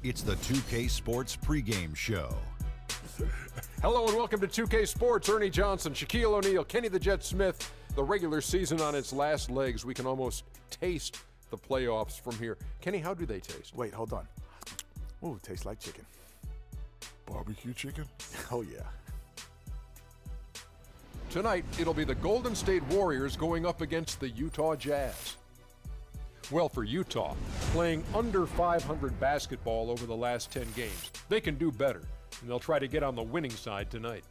It's the 2K Sports pregame show. Hello and welcome to 2K Sports. Ernie Johnson, Shaquille O'Neal, Kenny the Jet Smith. The regular season on its last legs. We can almost taste the playoffs from here. Kenny, how do they taste? Wait, hold on. Ooh, tastes like chicken. Barbecue chicken? Oh, yeah. Tonight, it'll be the Golden State Warriors going up against the Utah Jazz. Well, for Utah, playing under 500 basketball over the last 10 games, they can do better, and they'll try to get on the winning side tonight.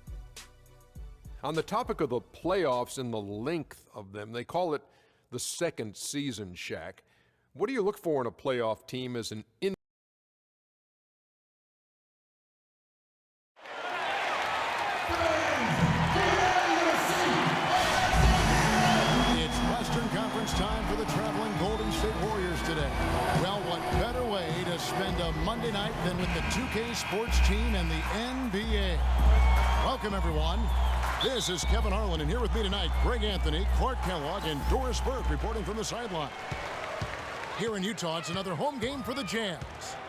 On the topic of the playoffs and the length of them, they call it the second season, Shaq. What do you look for in a playoff team as an time for the traveling Golden State Warriors today. Well, what better way to spend a Monday night than with the 2K Sports team and the NBA. Welcome, everyone. This is Kevin Harlan, and here with me tonight, Greg Anthony, Clark Kellogg, and Doris Burke reporting from the sideline. Here in Utah, it's another home game for the Jazz.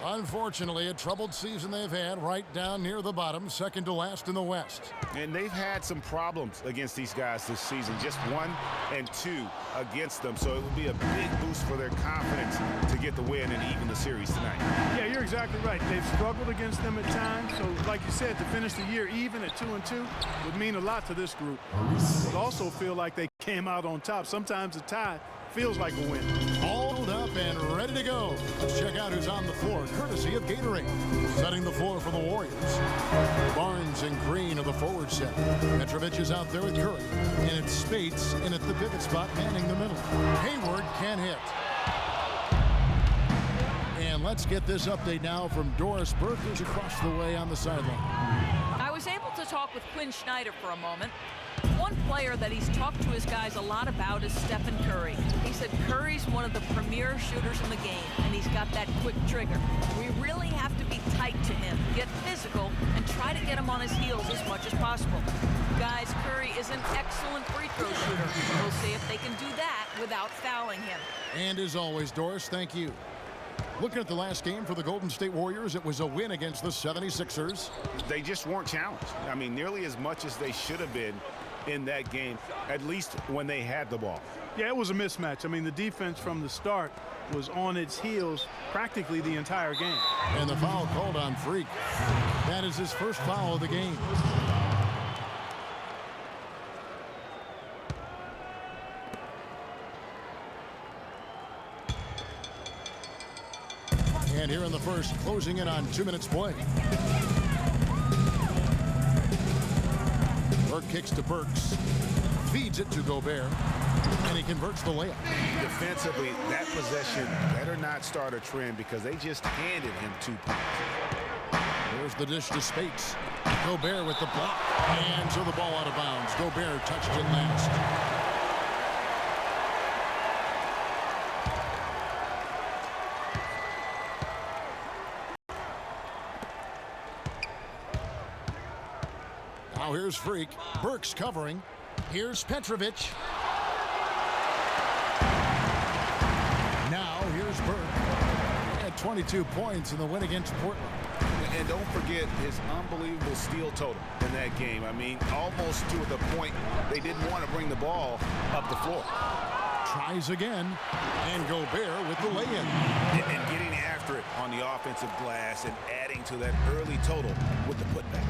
Unfortunately, a troubled season they've had right down near the bottom, second to last in the West. And they've had some problems against these guys this season, just 1 and 2 against them. So it would be a big boost for their confidence to get the win and even the series tonight. Yeah, you're exactly right. They've struggled against them at times. So like you said, to finish the year even at 2 and 2 would mean a lot to this group. But also feel like they came out on top. Sometimes a tie feels like a win. All up and ready to go. Let's check out who's on the floor, courtesy of Gatorade. Setting the floor for the Warriors. Barnes and Green of the forward set. Petrovic is out there with Curry. And it's Spates in at the pivot spot, manning the middle. Hayward can hit. And let's get this update now from Doris Burke, who's across the way on the sideline. I was able to talk with Quinn Snyder for a moment. One player that he's talked to his guys a lot about is Stephen Curry. He said Curry's one of the premier shooters in the game, and he's got that quick trigger. We really have to be tight to him, get physical, and try to get him on his heels as much as possible. Guys, Curry is an excellent free throw shooter. We'll see if they can do that without fouling him. And as always, Doris, thank you. Looking at the last game for the Golden State Warriors, it was a win against the 76ers. They just weren't challenged. I mean, nearly as much as they should have been in that game, at least when they had the ball. Yeah, it was a mismatch. I mean, the defense from the start was on its heels practically the entire game. And the foul called on Freak. That is his first foul of the game. And here in the first, closing in on 2 minutes play. Burke kicks to Burks, feeds it to Gobert, and he converts the layup. Defensively, that possession better not start a trend because they just handed him 2 points. Here's the dish to Spates. Gobert with the block, and so the ball out of bounds. Gobert touched it last. Now here's Freak. Burks covering. Here's Petrovic. Now here's Burke. He had 22 points in the win against Portland. And don't forget his unbelievable steal total in that game. I mean, almost to the point they didn't want to bring the ball up the floor. Tries again, and Gobert with the lay-in. And getting after it on the offensive glass and adding to that early total with the putback.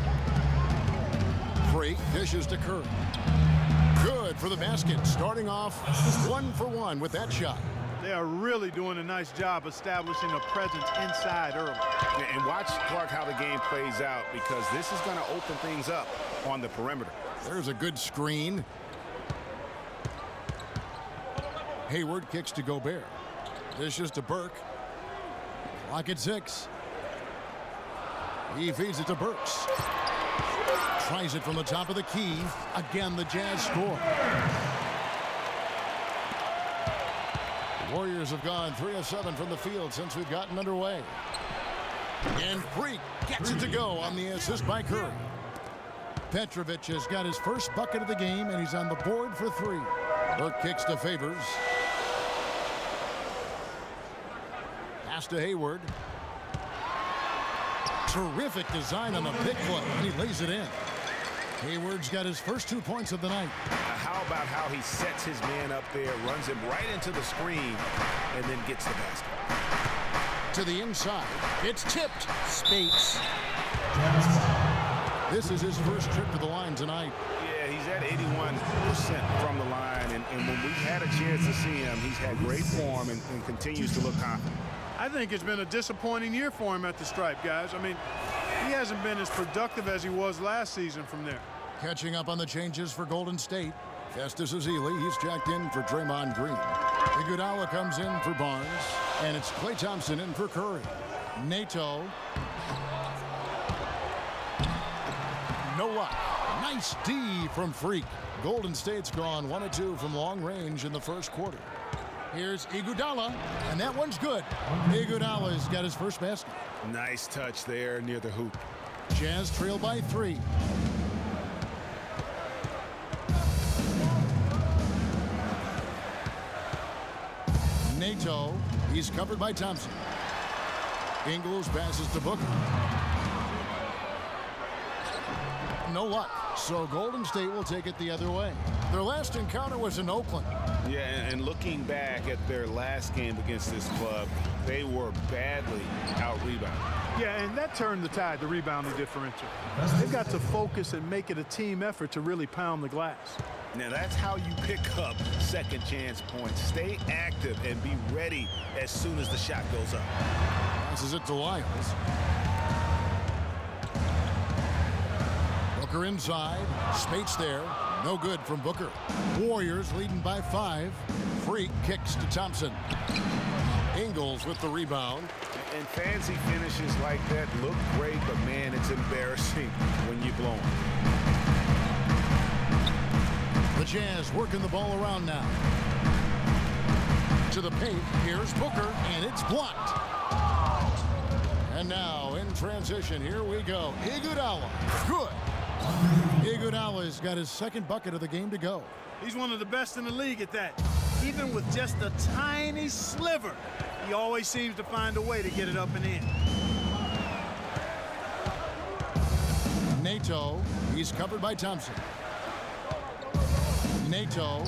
Freak dishes to Curry. Good for the basket. Starting off 1 for 1 with that shot. They are really doing a nice job establishing a presence inside early. And watch, Clark, how the game plays out, because this is going to open things up on the perimeter. There's a good screen. Hayward kicks to Gobert. Dishes to Burke. Clock at 6. He feeds it to Burks. Tries it from the top of the key. Again, the Jazz score. The Warriors have gone 3 of 7 from the field since we've gotten underway. And Freak gets it to go on the assist by Curry. Petrovic has got his first bucket of the game, and he's on the board for 3. Burke kicks to Favors. Pass to Hayward. Terrific design on the pick foot, and he lays it in. Hayward's got his first 2 points of the night. How about how he sets his man up there, runs him right into the screen, and then gets the basket. To the inside. It's tipped. Spates. This is his first trip to the line tonight. Yeah, he's at 81% from the line, and when we've had a chance to see him, he's had great form and continues to look confident. I think it's been a disappointing year for him at the stripe, guys. I mean, he hasn't been as productive as he was last season from there. Catching up on the changes for Golden State. Festus Ezeli, he's jacked in for Draymond Green. Iguodala comes in for Barnes, and it's Klay Thompson in for Curry. Nato. No luck. Nice D from Freak. Golden State's gone 1 of 2 from long range in the first quarter. Here's Iguodala, and that one's good. Iguodala's got his first basket. Nice touch there near the hoop. Jazz trail by 3. Nato, he's covered by Thompson. Ingles passes to Booker. No luck. So Golden State will take it the other way. Their last encounter was in Oakland. Yeah, and looking back at their last game against this club, they were badly out-rebounded. Yeah, and that turned the tide, the rebounding differential. They've got to focus and make it a team effort to really pound the glass. Now that's how you pick up second chance points. Stay active and be ready as soon as the shot goes up. Passes it to Lyles. Booker inside. Spates there. No good from Booker. Warriors leading by 5. Freak kicks to Thompson. Ingles with the rebound. And fancy finishes like that look great, but man, it's embarrassing when you blow them. The Jazz working the ball around now. To the paint. Here's Booker, and it's blocked. And now in transition, here we go. Iguodala. Good. Iguodala's got his second bucket of the game to go. He's one of the best in the league at that. Even with just a tiny sliver, he always seems to find a way to get it up and in. Nato, he's covered by Thompson. Nato,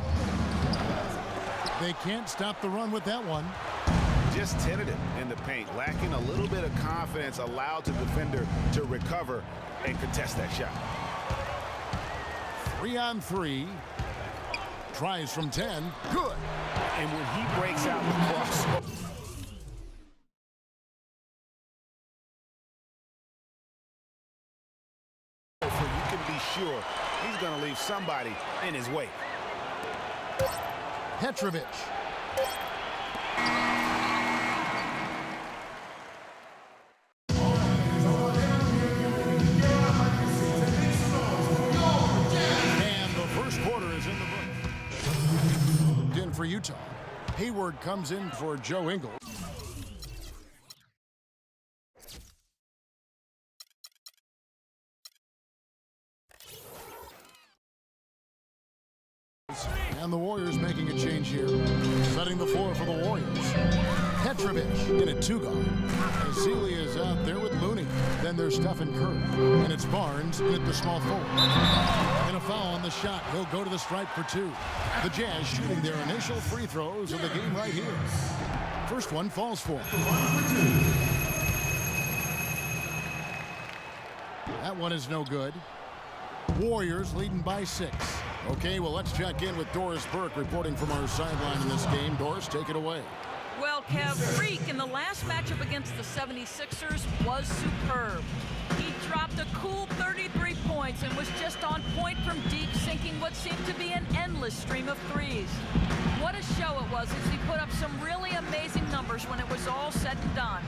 they can't stop the run with that one. Just tentative in the paint, lacking a little bit of confidence, allowed the defender to recover and contest that shot. 3-on-3. Tries from 10. Good. And when he breaks out the cross, you can be sure he's going to leave somebody in his way. Petrovic. For Utah. Hayward comes in for Joe Ingles. And the Warriors making a change here. Setting the floor for the Warriors. Petrovic in a 2-guard. Ezeli is out there with Looney. Then there's Stephen Curry. And it's Barnes in at the small forward. And a foul on the shot. He'll go to the stripe for 2. The Jazz shooting their initial free throws of the game right here. First one falls for. That one is no good. Warriors leading by 6. Okay, well, let's check in with Doris Burke reporting from our sideline in this game. Doris, take it away. Well, Kev, Freak in the last matchup against the 76ers was superb. He dropped a cool 33 points and was just on point from deep, sinking what seemed to be an endless stream of threes. What a show it was as he put up some really amazing numbers when it was all said and done.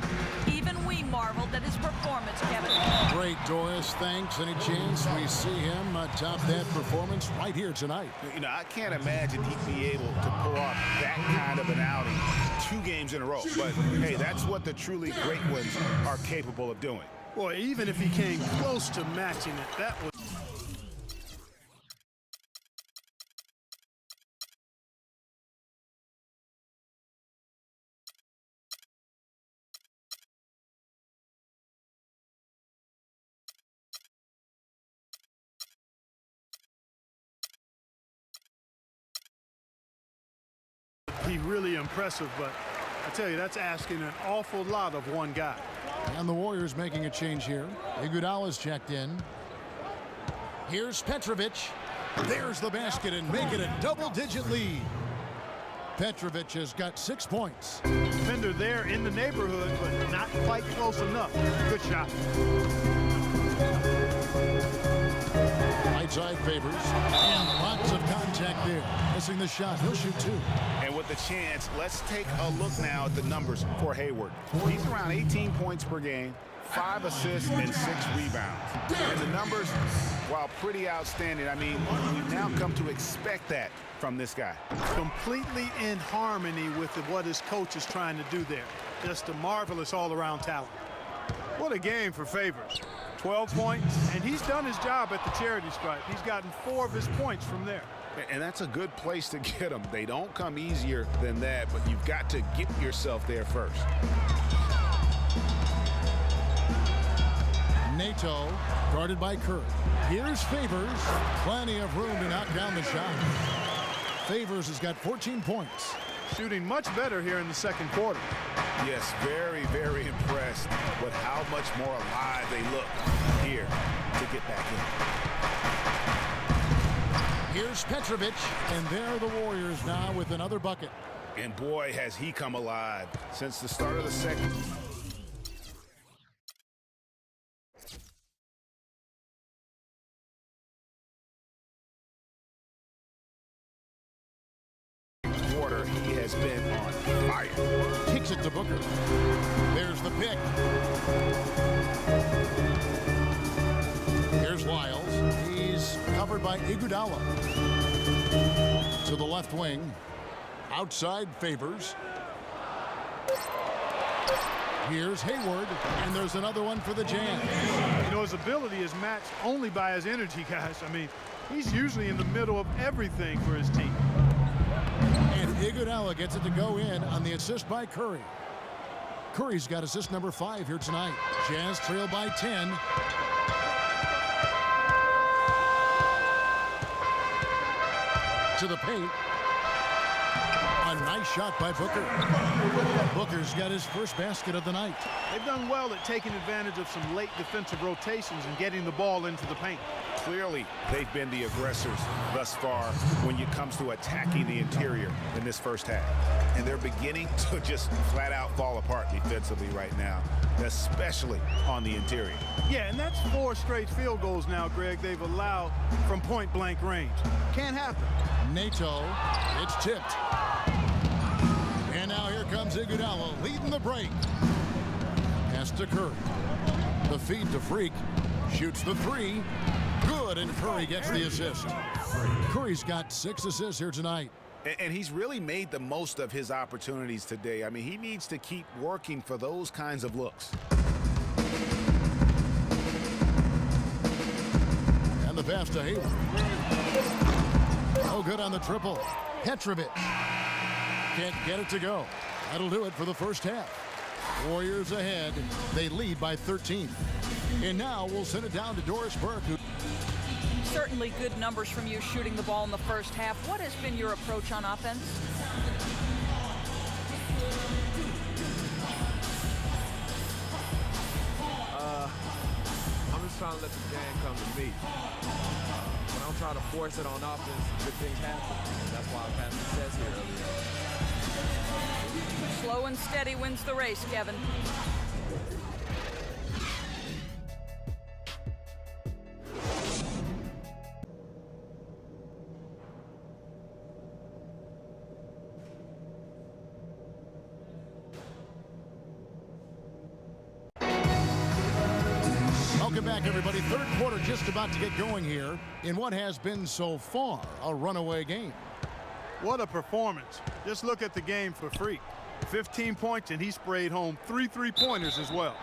Even we marveled at his performance, Kevin. Great, Doris. Thanks. Any chance we see him top that performance right here tonight? You know, I can't imagine he'd be able to pull off that kind of an outing 2 games in a row. But, hey, that's what the truly great ones are capable of doing. Boy, even if he came close to matching it, that was... He's really impressive, but I tell you, that's asking an awful lot of one guy. And the Warriors making a change here. Iguodala's checked in. Here's Petrovic. There's the basket and make it a double-digit lead. Petrovic has got 6 points. Defender there in the neighborhood, but not quite close enough. Good shot. Right side Favors. And lots of contact there. Missing the shot. He'll shoot 2. And with the chance, let's take a look now at the numbers for Hayward. He's around 18 points per game, 5 assists, and 6 rebounds. And the numbers, while pretty outstanding, I mean, we've now come to expect that from this guy. Completely in harmony with what his coach is trying to do there. Just a marvelous all-around talent. What a game for Favors. 12 points, and he's done his job at the charity stripe. He's gotten 4 of his points from there. And that's a good place to get them. They don't come easier than that, but you've got to get yourself there first. Nato guarded by Curry. Here's Favors. Plenty of room to knock down the shot. Favors has got 14 points. Shooting much better here in the second quarter. Yes, very, very impressed with how much more alive they look here to get back in. Here's Petrovic, and there are the Warriors now with another bucket. And boy, has he come alive since the start of the second quarter. He has been on fire. Kicks it to Booker. There's the pick. Here's Lyles. He's covered by Iguodala. To the left wing. Outside Favors. Here's Hayward, and there's another one for the Jazz. You know, his ability is matched only by his energy, guys. I mean, he's usually in the middle of everything for his team. And Iguodala gets it to go in on the assist by Curry. Curry's got assist number 5 here tonight. Jazz trail by 10. To the paint. A nice shot by Booker. Booker's got his first basket of the night. They've done well at taking advantage of some late defensive rotations and getting the ball into the paint. Clearly, they've been the aggressors thus far when it comes to attacking the interior in this first half. And they're beginning to just flat out fall apart defensively right now, especially on the interior. Yeah, and that's 4 straight field goals now, Greg, they've allowed from point-blank range. Can't happen. Nato, it's tipped. And now here comes Iguodala leading the break. Pass to Curry. The feed to Freak. Shoots the 3. Good, and Curry gets the assist. Curry's got 6 assists here tonight. And he's really made the most of his opportunities today. I mean, he needs to keep working for those kinds of looks. And the pass to Hayward. No good on the triple. Petrovic can't get it to go. That'll do it for the first half. Warriors ahead. They lead by 13. And now we'll send it down to Doris Burke. Certainly good numbers from you shooting the ball in the first half. What has been your approach on offense? I'm just just trying to let the game come to me. When I'm trying to force it on offense, good things happen. And that's why I've had success here earlier. Slow and steady wins the race, Kevin. Welcome back, everybody. Third quarter just about to get going here in what has been so far a runaway game. What a performance. Just look at the game for Freak. 15 points, and he sprayed home 3 3-pointers as well.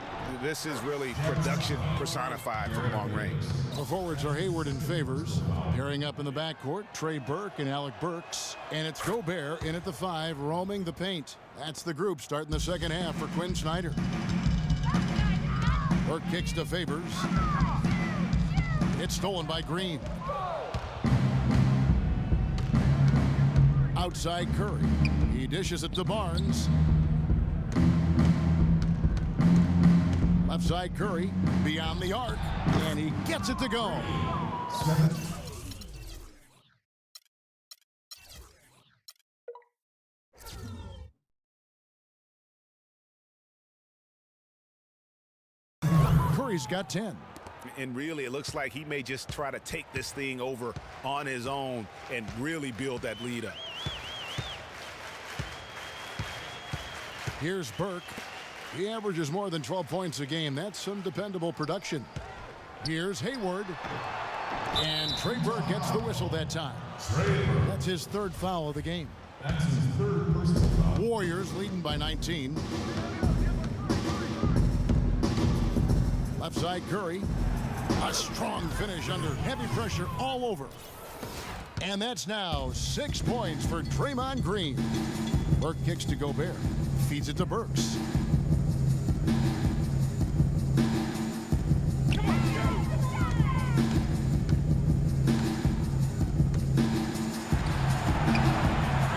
This is really production personified from long range. The forwards are Hayward and Favors. Pairing up in the backcourt, Trey Burke and Alec Burks. And it's Gobert in at the 5, roaming the paint. That's the group starting the second half for Quinn Snyder. Burke kicks to Favors. It's stolen by Green. Outside Curry. He dishes it to Barnes. Left side Curry. Beyond the arc. And he gets it to go. Curry's got 10. And really, it looks like he may just try to take this thing over on his own and really build that lead up. Here's Burke. He averages more than 12 points a game. That's some dependable production. Here's Hayward. And Trey Burke gets the whistle that time. That's his third foul of the game. That's his third personal foul. Warriors leading by 19. Left side Curry. A strong finish under heavy pressure all over. And that's now 6 points for Draymond Green. Burke kicks to Gobert. Feeds it to Burks.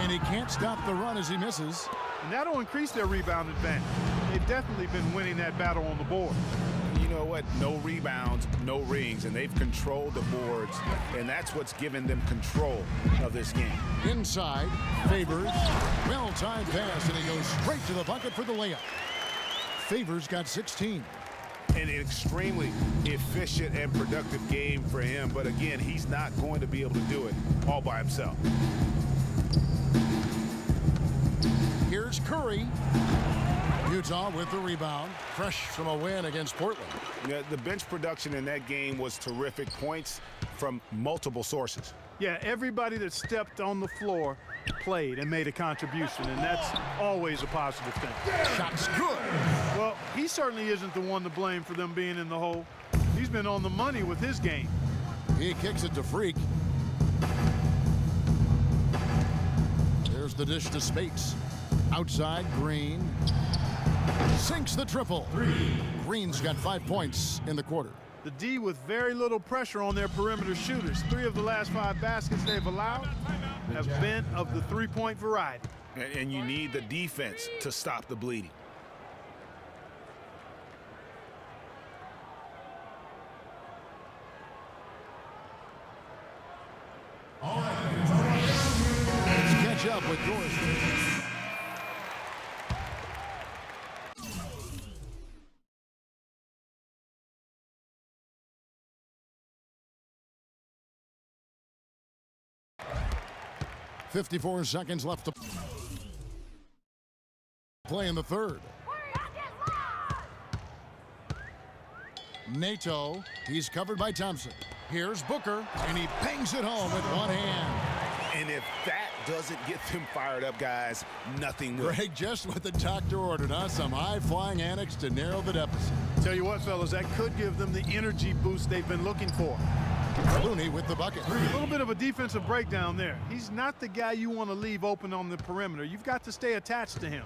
And he can't stop the run as he misses. And that'll increase their rebound advantage. They've definitely been winning that battle on the board. You know what? No rebounds, no rings, and they've controlled the boards, and that's what's given them control of this game. Inside, Favors. Well-timed pass, and he goes straight to the bucket for the layup. Favors got 16. An extremely efficient and productive game for him, but again, he's not going to be able to do it all by himself. Here's Curry. Utah with the rebound, fresh from a win against Portland. Yeah, the bench production in that game was terrific. Points from multiple sources. Yeah, everybody that stepped on the floor played and made a contribution, and that's always a positive thing. Shot's good. Well, he certainly isn't the one to blame for them being in the hole. He's been on the money with his game. He kicks it to Freak. There's the dish to Spates. Outside, Green. Sinks the triple. Green's got 5 points in the quarter. The D with very little pressure on their perimeter shooters. 3 of the last 5 baskets they've allowed have been of the 3-point variety. And you need the defense to stop the bleeding. Let's catch up with Dorsey. .54 seconds left to play in the third. Nato, he's covered by Thompson. Here's Booker, and he bangs it home with one hand. And if that doesn't get them fired up, guys, nothing will. Greg, just what the doctor ordered, huh? Some high-flying antics to narrow the deficit. Tell you what, fellas, that could give them the energy boost they've been looking for. Looney with the bucket. A little bit of a defensive breakdown there. He's not the guy you want to leave open on the perimeter. You've got to stay attached to him.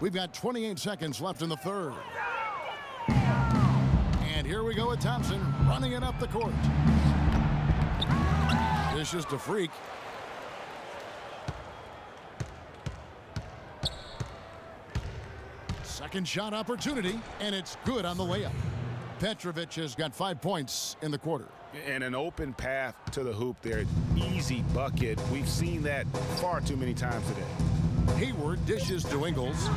We've got 28 seconds left in the third. And here we go with Thompson running it up the court. This is to Freak. Second shot opportunity, and it's good on the layup. Petrovic has got 5 points in the quarter. And an open path to the hoop there. Easy bucket. We've seen that far too many times today. Hayward dishes to Ingles.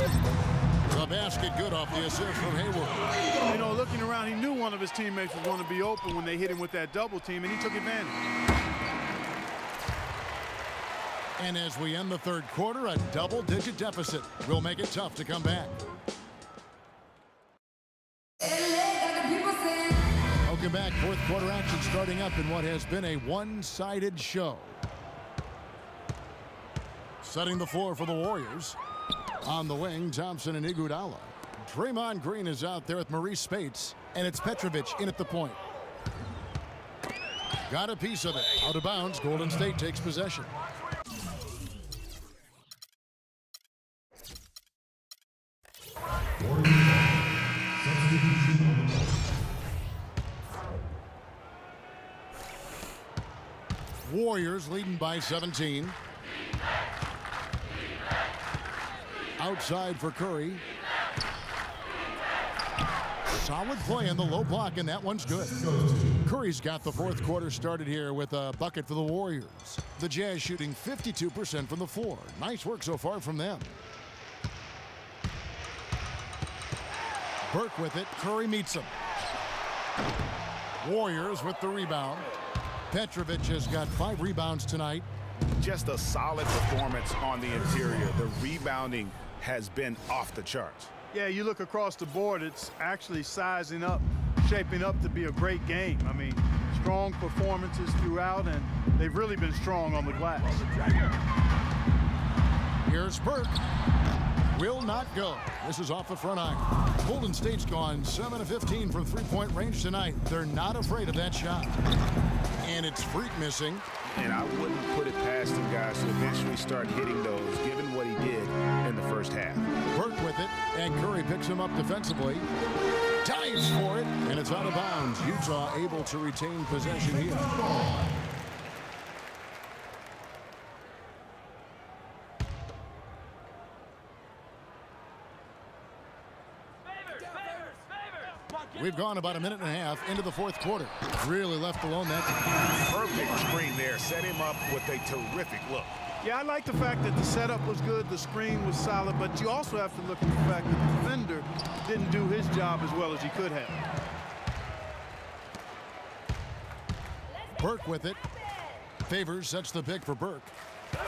The basket good off the assist from Hayward. You know, looking around, he knew one of his teammates was going to be open when they hit him with that double team, and he took advantage. And as we end the third quarter, a double-digit deficit will make it tough to come back. Welcome back. Fourth quarter action starting up in what has been a one-sided show. Setting the floor for the Warriors. On the wing, Thompson and Iguodala. Draymond Green is out there with Maurice Spates, and it's Petrovic in at the point. Got a piece of it. Out of bounds, Golden State takes possession. Warriors leading by 17. Outside for Curry. Solid play in the low block, and that one's good. Curry's got the fourth quarter started here with a bucket for the Warriors. The Jazz shooting 52% from the floor. Nice work so far from them. Burke with it. Curry meets him. Warriors with the rebound. Petrovic has got 5 rebounds tonight. Just a solid performance on the interior. The rebounding has been off the charts. Yeah, you look across the board, it's actually sizing up, shaping up to be a great game. I mean, strong performances throughout, and they've really been strong on the glass. Here's Burke. Will not go. This is off the front iron. Golden State's gone 7 of 15 from three-point range tonight. They're not afraid of that shot. And it's Freak missing. And I wouldn't put it past him, guys, to eventually start hitting those, given what he did in the first half. Burke with it, and Curry picks him up defensively. Dives for it, and it's out of bounds. Utah able to retain possession here. We've gone about a minute and a half into the fourth quarter. Really left alone that time. Perfect screen there. Set him up with a terrific look. Yeah, I like the fact that the setup was good, the screen was solid, but you also have to look at the fact that the defender didn't do his job as well as he could have. Burke with it. Favors sets the pick for Burke.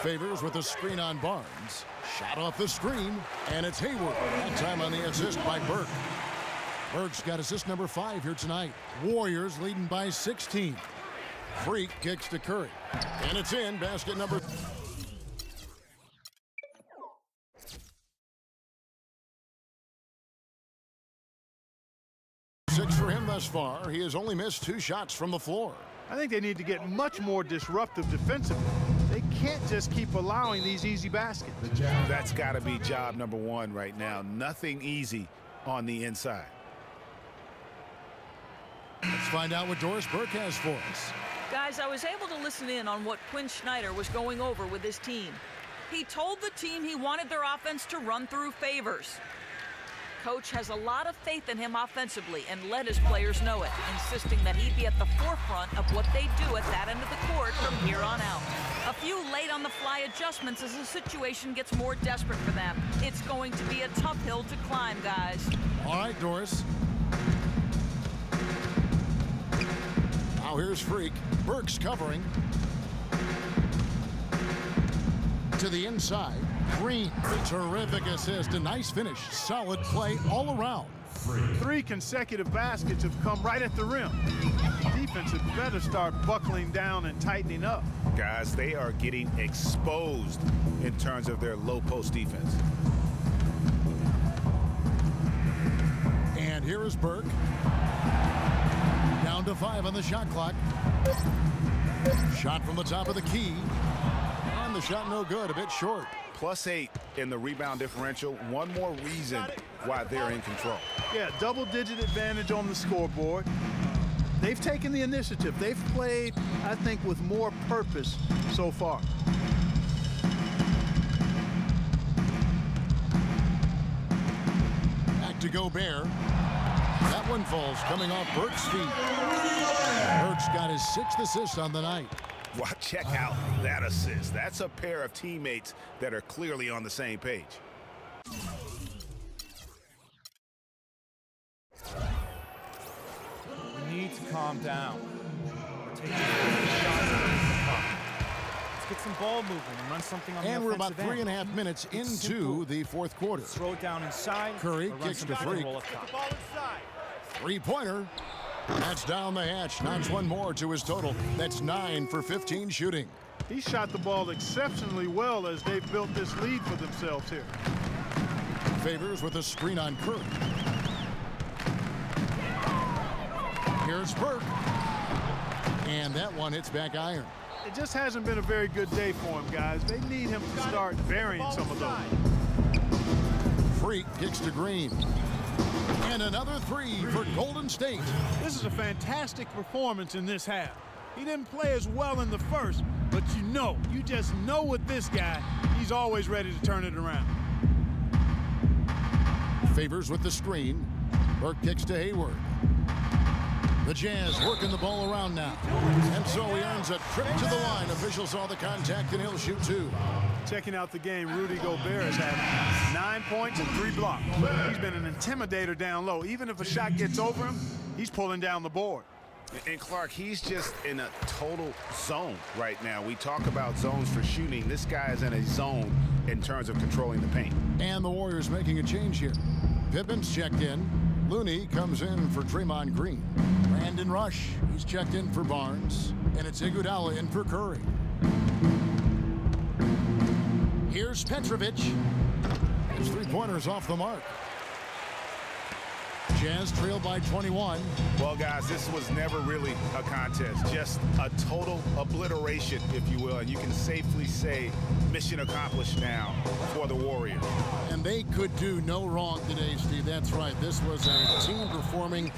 Favors with a screen on Barnes. Shot off the screen, and it's Hayward. That time on the assist by Burke. Burke's got assist number 5 here tonight. Warriors leading by 16. Freak kicks to Curry. And it's in. Basket number 6 for him thus far. He has only missed 2 shots from the floor. I think they need to get much more disruptive defensively. They can't just keep allowing these easy baskets. That's got to be job number 1 right now. Nothing easy on the inside. Let's find out what Doris Burke has for us. Guys, I was able to listen in on what Quinn Snyder was going over with his team. He told the team he wanted their offense to run through Favors. Coach has a lot of faith in him offensively and let his players know it, insisting that he be at the forefront of what they do at that end of the court from here on out. A few late-on-the-fly adjustments as the situation gets more desperate for them. It's going to be a tough hill to climb, guys. All right, Doris. Now here's Freak. Burke's covering. To the inside. Green. Terrific assist. A nice finish. Solid play all around. 3 consecutive baskets have come right at the rim. Defense had better start buckling down and tightening up. Guys, they are getting exposed in terms of their low post defense. And here is Burke. Down to 5 on the shot clock. Shot from the top of the key. And the shot no good, a bit short. +8 in the rebound differential. One more reason why they're in control. Yeah, double-digit advantage on the scoreboard. They've taken the initiative. They've played, I think, with more purpose so far. to Gobert. That one falls coming off Burke's feet. Burke's got his 6th assist on the night. Wow, check out that assist. That's a pair of teammates that are clearly on the same page. We need to calm down. We're taking shots against the puck. Let's get some ball movement and run something on the offensive end. And we're about 3.5 minutes into the fourth quarter. Throw it down inside. Curry kicks to Freak. 3-pointer. That's down the hatch. Knocks one more to his total. That's 9 for 15 shooting. He shot the ball exceptionally well as they've built this lead for themselves here. Favors with a screen on Curry. Here's Burke. And that one hits back iron. It just hasn't been a very good day for him, guys. They need him to start varying some of those. Freak kicks to Green. And another 3 for Golden State. This is a fantastic performance in this half. He didn't play as well in the first, but you just know with this guy, he's always ready to turn it around. Favors with the screen. Burke kicks to Hayward. The Jazz working the ball around now. And so he earns a trip to the line. Officials saw the contact and he'll shoot 2. Checking out the game, Rudy Gobert has had 9 points and 3 blocks. He's been an intimidator down low. Even if a shot gets over him, he's pulling down the board. And Clark, he's just in a total zone right now. We talk about zones for shooting. This guy is in a zone in terms of controlling the paint. And the Warriors making a change here. Pippen's checked in. Looney comes in for Draymond Green. Brandon Rush, he's checked in for Barnes. And it's Iguodala in for Curry. Here's Petrovic. His 3-pointers off the mark. Jazz trail by 21. Well, guys, this was never really a contest. Just a total obliteration, if you will. And you can safely say mission accomplished now for the Warriors. And they could do no wrong today, Steve. That's right. This was a team performing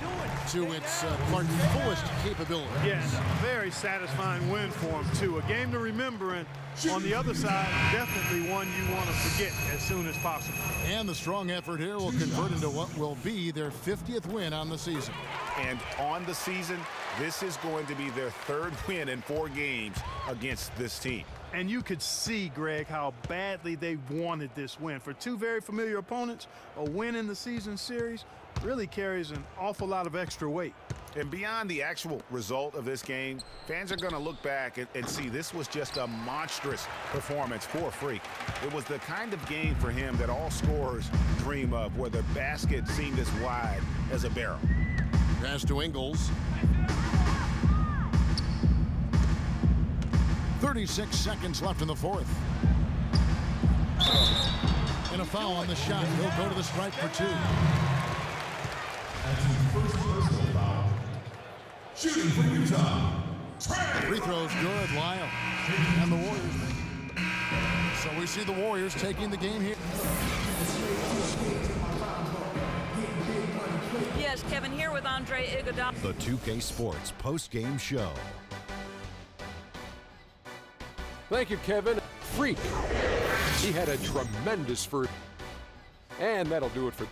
to its fullest capability. Yes, very satisfying win for them, too. A game to remember, and on the other side, definitely one you want to forget as soon as possible. And the strong effort here will convert into what will be their 50th win on the season. And on the season, this is going to be their 3rd win in 4 games against this team. And you could see, Greg, how badly they wanted this win. For 2 very familiar opponents, a win in the season series really carries an awful lot of extra weight. And beyond the actual result of this game, fans are going to look back and see this was just a monstrous performance for Freak. It was the kind of game for him that all scorers dream of, where the basket seemed as wide as a barrel. Pass to Ingles. 36 seconds left in the 4th. And a foul on the shot. He'll go to the stripe for 2. Shooting for Utah. Free throws good, Lyle. And the Warriors. So we see the Warriors taking the game here. Yes, Kevin, here with Andre Iguodala. The 2K Sports post-game show. Thank you, Kevin. Freak. He had a tremendous first. And that'll do it for...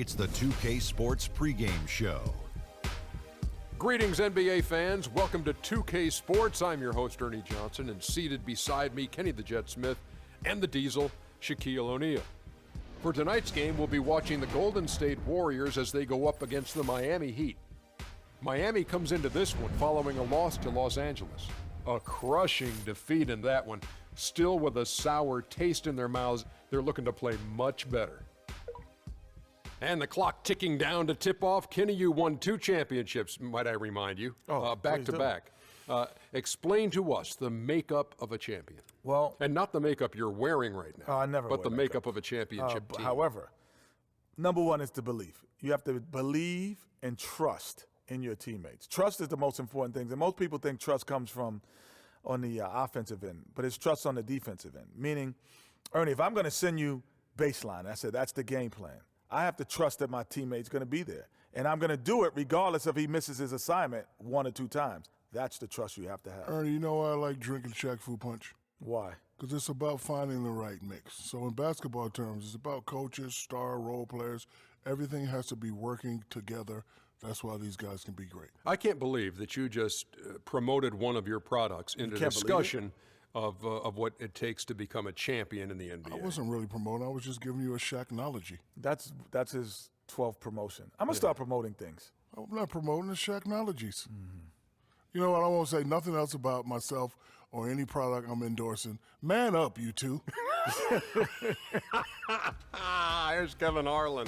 It's the 2K Sports pregame show. Greetings, NBA fans. Welcome to 2K Sports. I'm your host, Ernie Johnson, and seated beside me, Kenny the Jet Smith and the Diesel, Shaquille O'Neal. For tonight's game, we'll be watching the Golden State Warriors as they go up against the Miami Heat. Miami comes into this one following a loss to Los Angeles. A crushing defeat in that one. Still with a sour taste in their mouths, they're looking to play much better. And the clock ticking down to tip off. Kenny, you won 2 championships, might I remind you, back to back. Explain to us the makeup of a champion. Well, and not the makeup you're wearing right now. I never but wear the makeup of a championship team. However, number one is the belief. You have to believe and trust in your teammates. Trust is the most important thing. And most people think trust comes from on the offensive end, but it's trust on the defensive end. Meaning, Ernie, if I'm going to send you baseline, I said that's the game plan. I have to trust that my teammate's going to be there. And I'm going to do it regardless if he misses his assignment 1 or 2 times. That's the trust you have to have. Ernie, you know why I like drinking Shaq Fu Punch? Why? Because it's about finding the right mix. So in basketball terms, it's about coaches, star role players. Everything has to be working together. That's why these guys can be great. I can't believe that you just promoted one of your products into discussion of what it takes to become a champion in the NBA. I wasn't really promoting. I was just giving you a Shaqnology. That's his 12th promotion. I'm going to start promoting things. I'm not promoting the Shaqnologies. Mm-hmm. You know what? I won't say nothing else about myself or any product I'm endorsing. Man up, you two. Here's Kevin Harlan.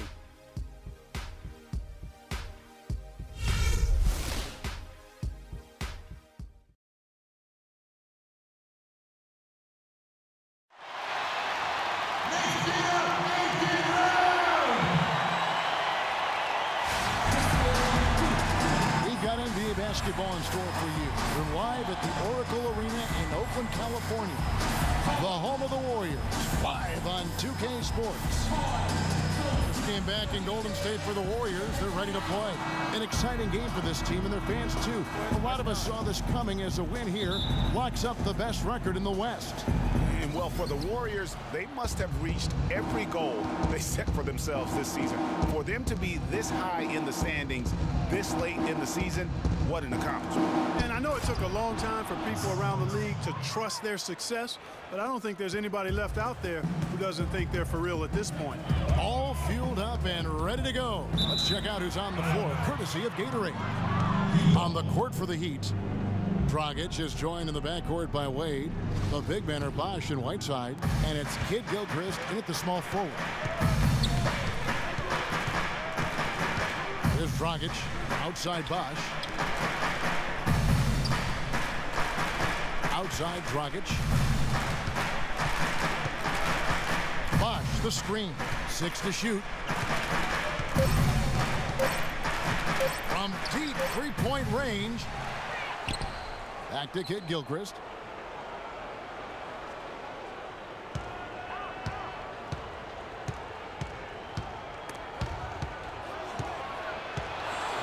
Basketball in store for you. We're live at the Oracle Arena in Oakland, California. The home of the Warriors. Live on 2K Sports. This game back in Golden State for the Warriors. They're ready to play. An exciting game for this team and their fans too. A lot of us saw this coming as a win here locks up the best record in the West. And well, for the Warriors, they must have reached every goal they set for themselves this season. For them to be this high in the standings this late in the season, what an accomplishment. And I know it took a long time for people around the league to trust their success, but I don't think there's anybody left out there who doesn't think they're for real at this point. All fueled up and ready to go. Let's check out who's on the floor, courtesy of Gatorade. On the court for the Heat, Dragic is joined in the backcourt by Wade. The big men are Bosh and Whiteside, and it's Kid Gilchrist in at the small forward. Here's Dragic, outside Bosh. Outside Dragic. Bosh, the screen. 6 to shoot. From deep three-point range. Back to Kid Gilchrist.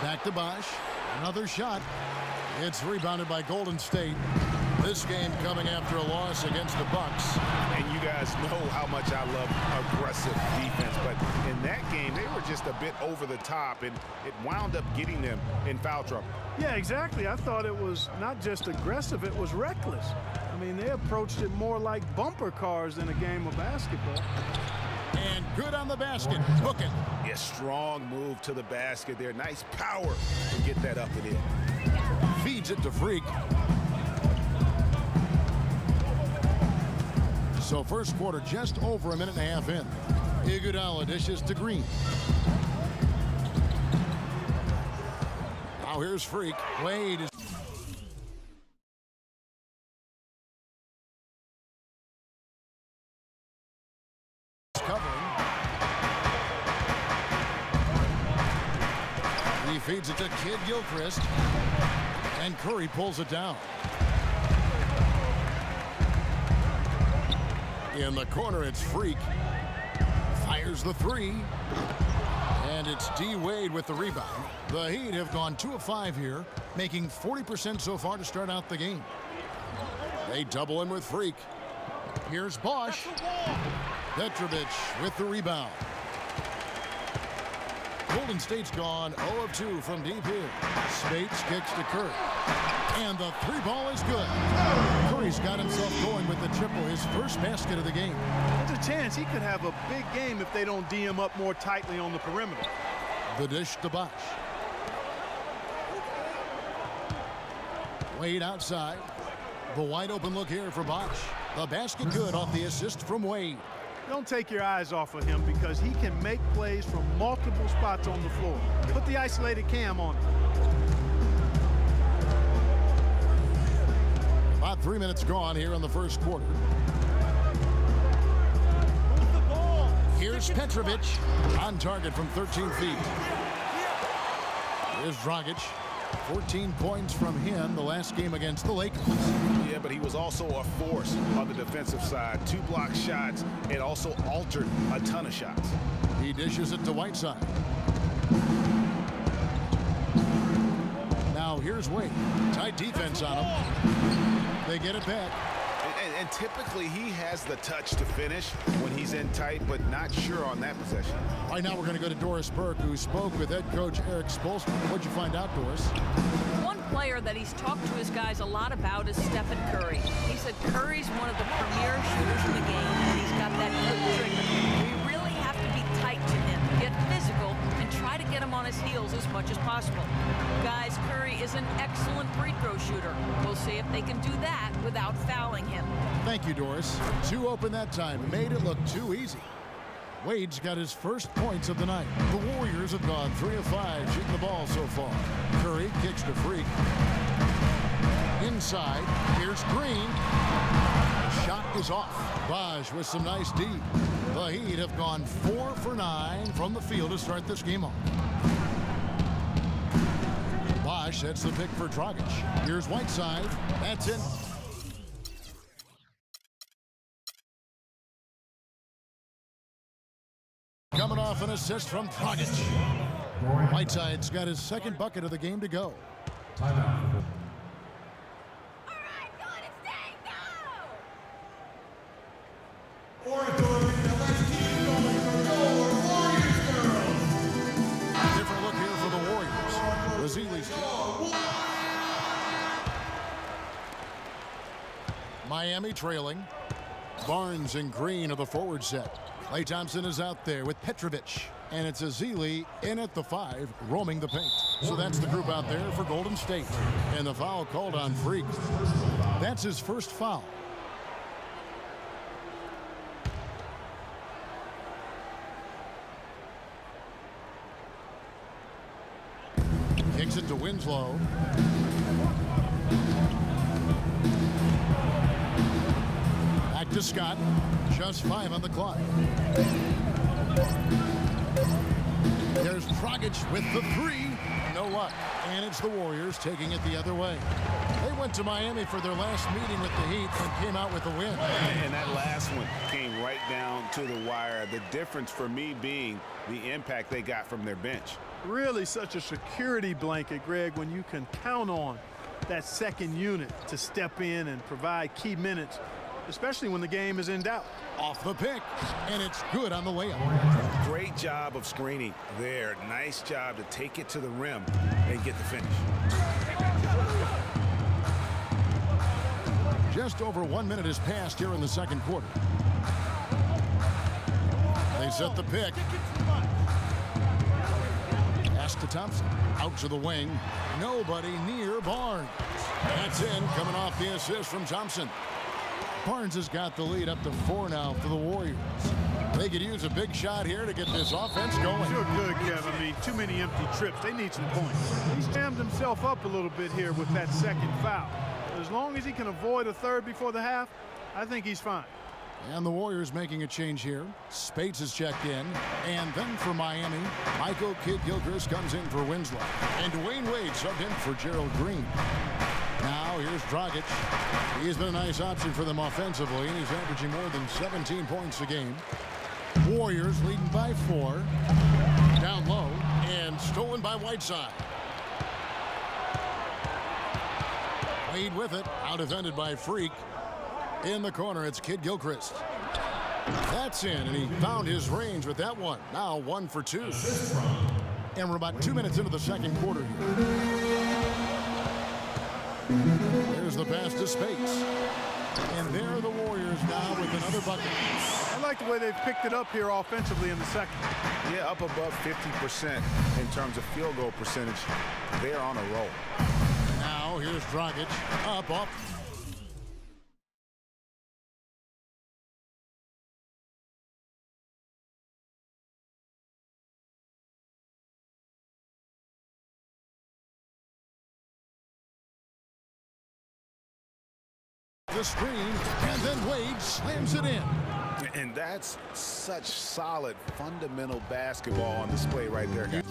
Back to Bosh. Another shot. It's rebounded by Golden State. This game coming after a loss against the Bucks. And you guys know how much I love aggressive defense, but in that game, they were just a bit over the top, and it wound up getting them in foul trouble. Yeah, exactly. I thought it was not just aggressive, it was reckless. I mean, they approached it more like bumper cars than a game of basketball. And good on the basket. Hook it. Yeah, strong move to the basket there. Nice power to get that up and in. Feeds it to Freak. So first quarter just over a minute and a half in. Iguodala dishes to Green. Now here's Freak. Wade is covering. He feeds it to Kid Gilchrist. And Curry pulls it down. In the corner, it's Freak. Fires the three. And it's D. Wade with the rebound. The Heat have gone 2 of 5 here, making 40% so far to start out the game. They double in with Freak. Here's Bosh. Petrovic with the rebound. Golden State's gone 0 of 2 from deep here. Speights kicks to Curry. And the three ball is good. Curry's got himself going with the triple, his first basket of the game. There's a chance he could have a big game if they don't D him up more tightly on the perimeter. The dish to Bosh. Wade outside. The wide open look here for Bosh. The basket good off the assist from Wade. Don't take your eyes off of him because he can make plays from multiple spots on the floor. Put the isolated cam on him. About 3 minutes gone here in the first quarter. Here's Petrovic on target from 13 feet. Here's Dragic. 14 points from him the last game against the Lakers. Yeah, but he was also a force on the defensive side. 2 block shots and also altered a ton of shots. He dishes it to Whiteside. Now here's Wade. Tight defense on him. They get it back. And typically he has the touch to finish when he's in tight, but not sure on that possession. Right now we're going to go to Doris Burke, who spoke with head coach Eric Spoelstra. What'd you find out, Doris? One player that he's talked to his guys a lot about is Stephen Curry. He said Curry's one of the premier shooters in the game, and he's got that good trigger. We really have to be tight to him, get physical, and try to get him on his heels as much as possible. Guys, Curry is an excellent free throw shooter. We'll see if they can do that without fouling him. Thank you, Doris. 2 open that time. Made it look too easy. Wade's got his first points of the night. The Warriors have gone 3 of 5 shooting the ball so far. Curry kicks to Freak. Inside, here's Green. The shot is off. Bosh with some nice D. The Heat have gone 4 for 9 from the field to start this game off. Bosh sets the pick for Dragic. Here's Whiteside. That's it. Coming off an assist from Dragic. Whiteside's got his second bucket of the game to go. Timeout. Different look here for the Warriors. Razili's Miami trailing. Barnes and Green are the forward set. Klay Thompson is out there with Petrovic. And it's Ezeli in at the 5, roaming the paint. So that's the group out there for Golden State. And the foul called on Freak. That's his first foul. Kicks it to Winslow. Back to Scott. Just 5 on the clock. There's Dragic with the 3. No luck. And it's the Warriors taking it the other way. They went to Miami for their last meeting with the Heat and came out with a win. And that last one came right down to the wire. The difference for me being the impact they got from their bench. Really such a security blanket, Greg, when you can count on that second unit to step in and provide key minutes, especially when the game is in doubt. Off the pick, and it's good on the layup. Great job of screening there. Nice job to take it to the rim and get the finish. Just over 1 minute has passed here in the second quarter. They set the pick. Pass to Thompson. Out to the wing. Nobody near Barnes. That's in, coming off the assist from Thompson. Barnes has got the lead up to 4 now for the Warriors. They could use a big shot here to get this offense going. You're good, Kevin. I mean, too many empty trips. They need some points. He's jammed himself up a little bit here with that second foul. As long as he can avoid a third before the half, I think he's fine. And the Warriors making a change here. Speights is checked in. And then for Miami, Michael Kidd-Gilchrist comes in for Winslow. And Dwayne Wade subbed in for Gerald Green. Now here's Dragic. He's been a nice option for them offensively, and he's averaging more than 17 points a game. Warriors leading by 4. Down low and stolen by Whiteside. Wade with it. Out defended by Freak. In the corner, it's Kidd-Gilchrist. That's in, and he found his range with that one. Now 1 for 2. And we're about 2 minutes into the second quarter here. There's the pass to Spates. And there are the Warriors now with another bucket. I like the way they've picked it up here offensively in the second. Yeah, up above 50% in terms of field goal percentage. They're on a roll. Now here's Dragic. Up. The screen, and then Wade slams it in. And that's such solid, fundamental basketball on display right there, guys.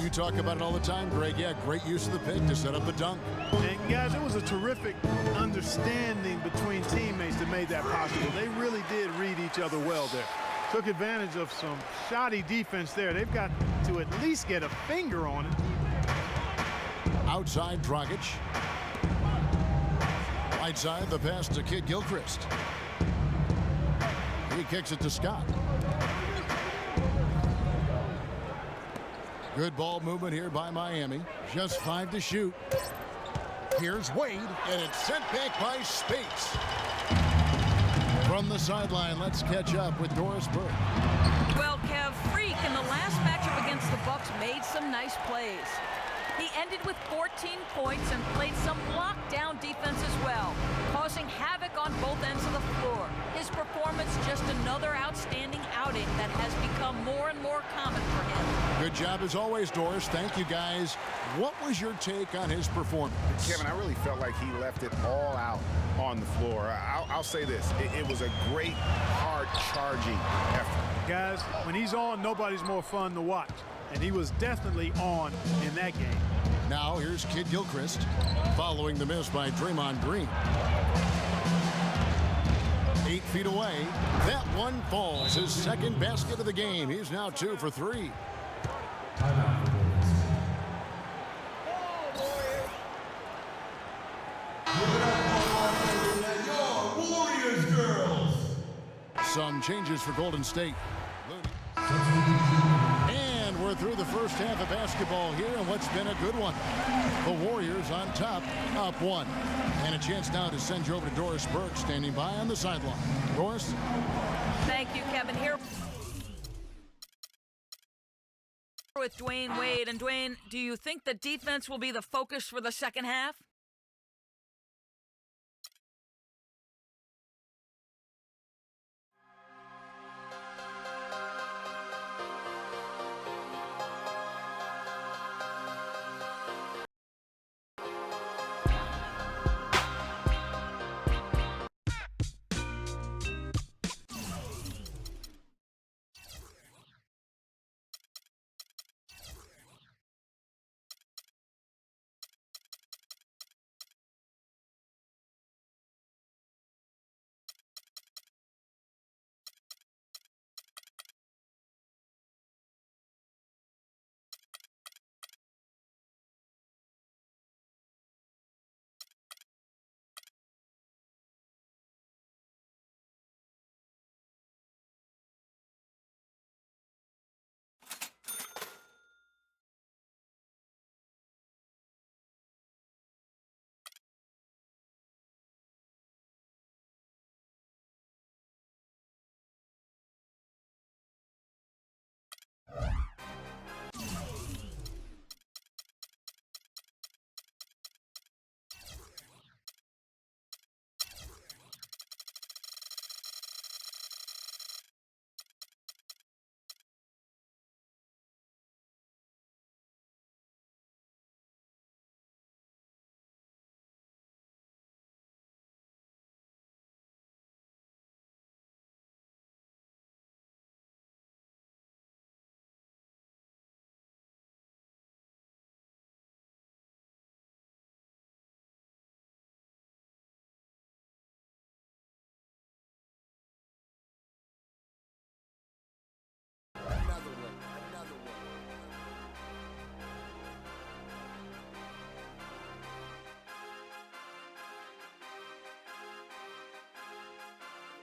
You talk about it all the time, Greg. Yeah, great use of the pick to set up a dunk. And guys, it was a terrific understanding between teammates that made that possible. They really did read each other well there. Took advantage of some shoddy defense there. They've got to at least get a finger on it. Outside Dragic. Right side, the pass to Kid Gilchrist. He kicks it to Scott. Good ball movement here by Miami. Just 5 to shoot. Here's Wade, and it's sent back by Spates. From the sideline, let's catch up with Doris Burke. Well, Kev, Freak in the last matchup against the Bucks made some nice plays. He ended with 14 points and played some lockdown defense as well, causing havoc on both ends of the floor. His performance just another outstanding outing that has become more and more common for him. Good job as always, Doris. Thank you, guys. What was your take on his performance? Kevin, I really felt like he left it all out on the floor. I'll say this. It was a great, hard-charging effort. Guys, when he's on, nobody's more fun to watch. And he was definitely on in that game. Now here's Kid Gilchrist following the miss by Draymond Green. 8 feet away. That one falls. His second basket of the game. He's now 2 for 3. Warriors girls. Some changes for Golden State. And we're through the first half of basketball here, and what's been a good one. The Warriors on top, up 1. And a chance now to send you over to Doris Burke, standing by on the sideline. Doris? Thank you, Kevin. Here with Dwayne Wade. And Dwayne, do you think the defense will be the focus for the second half?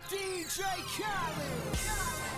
DJ Khaled.